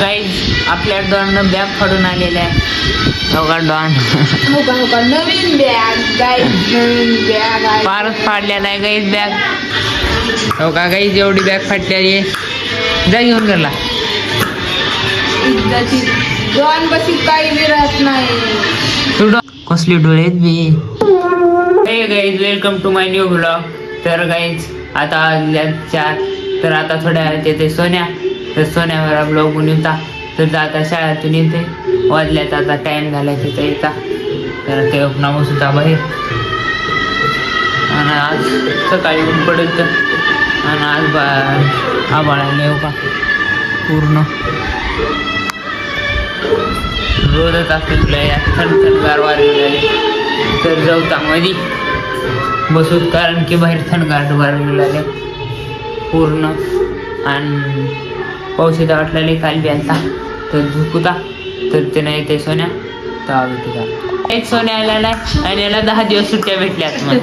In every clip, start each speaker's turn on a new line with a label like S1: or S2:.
S1: Guys आपल्या don bag फाडून आलेल्या आहे. हो का डॉन
S2: नवीन बॅग गाईज, नवीन बॅग आहे.
S1: फारच फाडलेला आहे गाईज बॅग. हो का गाईज एवढी बॅग फाटलेली आहे. जा घेऊन गेला
S2: डॉन बशी काही बी राहत नाही.
S1: तू कसली डोळेत बी. Hey guys welcome to my new blog. तर गाईज आता वाजल्या 4. तर आता थोड्या वेळात येते सोन्या. तर सोन्यावर ब्लॉग बनवता. तर आता शाळेतून येते. वाजल्याचा आता टाइम झाला तिचा येता. तर ते नामच होता बाहेर. आणि आज सकाळी ऊन पडत आणि आज आभाळाला येऊ का पूर्ण रोजच असेल थंडगार वारे झाले. तर जाऊता मध्ये बसूत कारण की बाहेर थंडगार वारे झाले पूर्ण. आणि पावसाचा वाटलेले खाली आलता. तर झुकूता. तर ते नाही ते सोन्या तर तुझा एक सोन्या आलेला आहे आणि याला 10 दिवस सुट्ट्या भेटल्यात. मग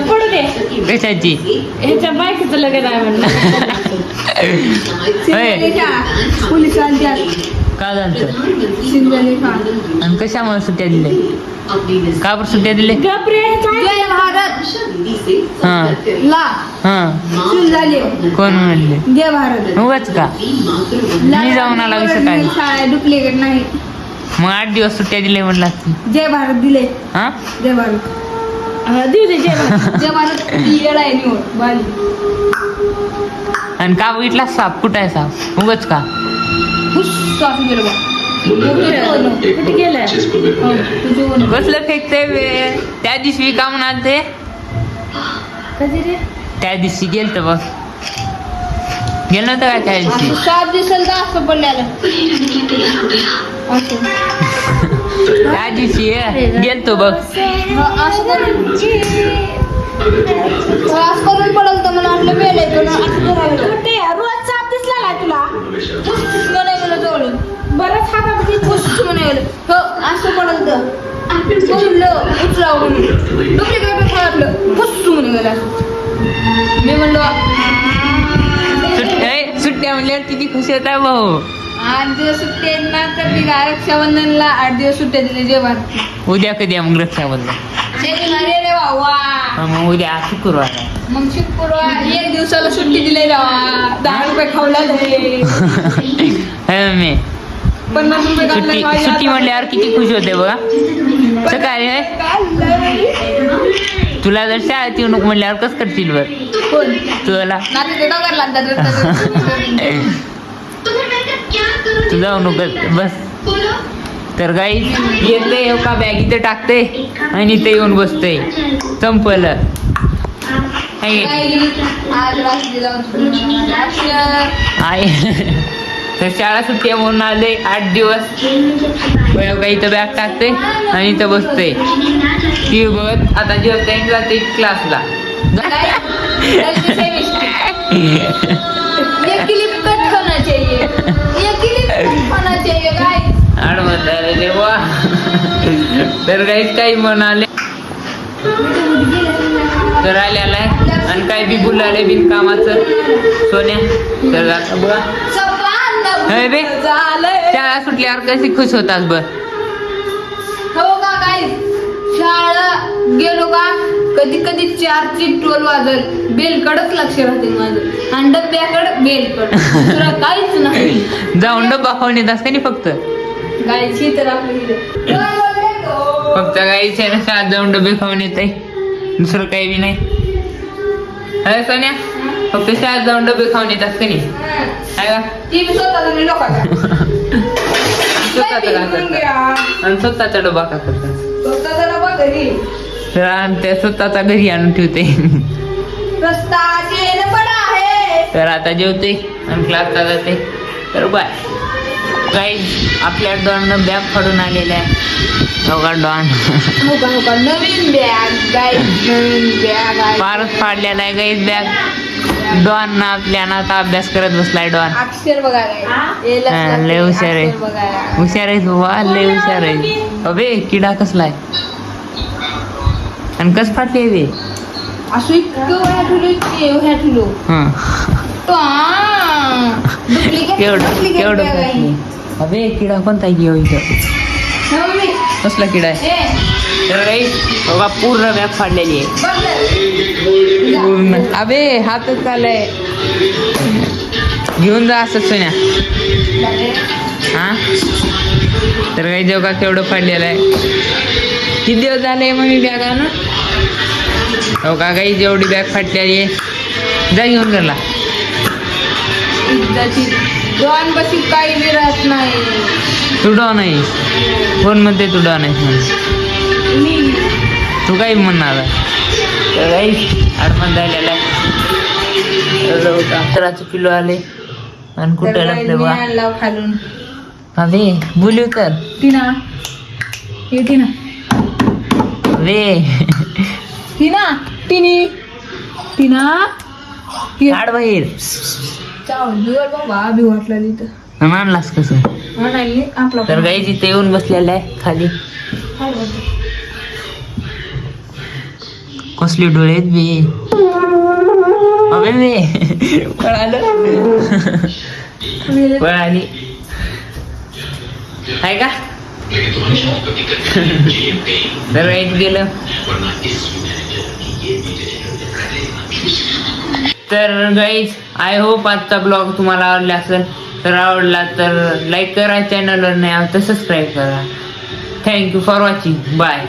S2: पडू दे.
S1: कशाची
S2: ह्याच्या बायकोचं लग्न आहे म्हणलं. पोलीस
S1: का झालं
S2: आणि
S1: कशामुळे सुट्ट्या दिले का बरं सुट्ट्या दिले
S2: जय भारत
S1: हा
S2: ला
S1: हा
S2: झाले.
S1: कोण म्हणले
S2: जय भारत
S1: उगाच का मी जाऊन आला विषय काय
S2: डुप्लिकेट नाही.
S1: मग 8 दिवस सुट्ट्या दिले म्हणला
S2: जय भारत दिले.
S1: हा
S2: जय भारत देऊ दे. जय भारत जय भारत येडा आहे निवड बाली.
S1: आणि का बघितला साप कुठं आहे साप उगाच का
S2: कुठे गेलाय
S1: कसलं फेकते त्या दिवशी का म्हणाल ते त्या दिवशी गेलत बघ गेलं नव्हतं का त्या दिवशी
S2: 7 दिवसाला असं पडलेलं
S1: त्या दिवशी गेलतो बघ
S2: असं करून पडल तर मला आपलं वेळ आहे रोज 7 दिसला काय तुला नाही मला जवळ बरंच हातात गोष्ट म्हणायला हो असं पडल तर उचलावं डुप्लिकेट आपलं वस्तू म्हणे मी म्हणलो
S1: सुट्ट्या म्हणल्यावर किती खुशी होता भाऊ.
S2: 8 दिवस सुट्टे आहेत ना तर मी रक्षाबंधनला 8 दिवस सुट्ट्या दिले जेवण.
S1: उद्या कधी मग रक्षाबंधन
S2: रे वा
S1: मग उद्या शुक्रवार
S2: मग शुक्रवार 1 दिवसाला सुट्टी दिली राहा 10 रुपये खावला
S1: मी
S2: 50 रुपये
S1: सुट्टी म्हणल्यावर किती खुश होते बघा. सकाळी तुला जर शाळेत येऊ नको म्हणल्यावर कसं करशील बर तुला तू जाऊ नको बस. तर गाई येते का बॅग इथे टाकते आणि इथे येऊन बसते संपलं. तर शाळा सुट्टी म्हणून आले 8 दिवस काही इथं बॅग टाकते आणि इथं बसते ती बघत. आता जेवता जाते क्लासला. तर काही म्हणाले तर आलेला आहे आणि काही बी बोलाले बिनकामाचं सोन्या. तर आता बघा रे शाळा सुटल्यावर कशी खुश होतास बर.
S2: हो का काय शाळा गेलो का कधी कधी 4ची टोल वाजल बेलकडच लक्ष राहते माझं आणि डब्याकडे बेलकड दुसरं काहीच नाही.
S1: जाऊन डब्बा खाऊन येतास का नाही फक्त
S2: गायची तर
S1: फक्त गाईच्या ना शाळेत जाऊन डबे खाऊन येत आहे दुसरं काही बी नाही. अरे सोन्या फक्त शाळेत जाऊन डबे खाऊन येतात का नाही आणि स्वतःचा डबा का करतात ते स्वतःचा घरी आणून ठेवते. तर आता जेवते आणि क्लासला जाते. तर बाय गाईज आपल्या डॉन बॅग फाडून आलेल्या आहे. हो का डॉन
S2: नवीन बॅग गाईज, नवीन बॅग आहे.
S1: फारच फाडलेला आहे गाईज बॅग. डॉन ना आपल्या ना आता अभ्यास करत बसलाय डॉन.
S2: अक्षर बघायला
S1: लय हुशार आहे. हुशार आहे वा लय हुशार आहे. अबे किडा कसलाय आणि कस फाटले ते
S2: असं इतकं ठेवलो.
S1: केवढं अबे किडा कोणता घेऊ इथं कसला किडा आहे तर काही बघा पूर्ण बॅग फाडलेली आहे पूर्ण अबे हातच चालय घेऊन जा असं सोन्या हा तर काही जेव्हा केवढं फाडलेलं आहे किती दिवस झाले मग मी बॅग आणून हो का काही जेवढी बॅग फाटलेली आहे जा घेऊन घरला
S2: दोन बशी काही विरत नाही
S1: तू डॉन आहे कोण म्हणते तू डॉन आहेस म्हणून तू काही म्हणणार तर काही अडमन झालेला आहे 15 किलो आले आणि कुठे लपले बा
S2: खालून
S1: अबे बोलू तर
S2: टीना ये टीना
S1: वे
S2: टीना टीनी टीना
S1: काढ बाहेर
S2: चावल बाबा भी वाटला तिथं
S1: आणलास कसं
S2: म्हणाली आपला
S1: तर काही तिथे येऊन बसलेला आहे खाली कसले डोळे आहेत बे अबे बे पळाली आहे का तर एक गेलं तर गाईज आय होप आजचा ब्लॉग तुम्हाला आवडला असेल तर आवडला तर लाईक करा चॅनलवर नाही आवडतं सबस्क्राईब करा थँक्यू फॉर वॉचिंग बाय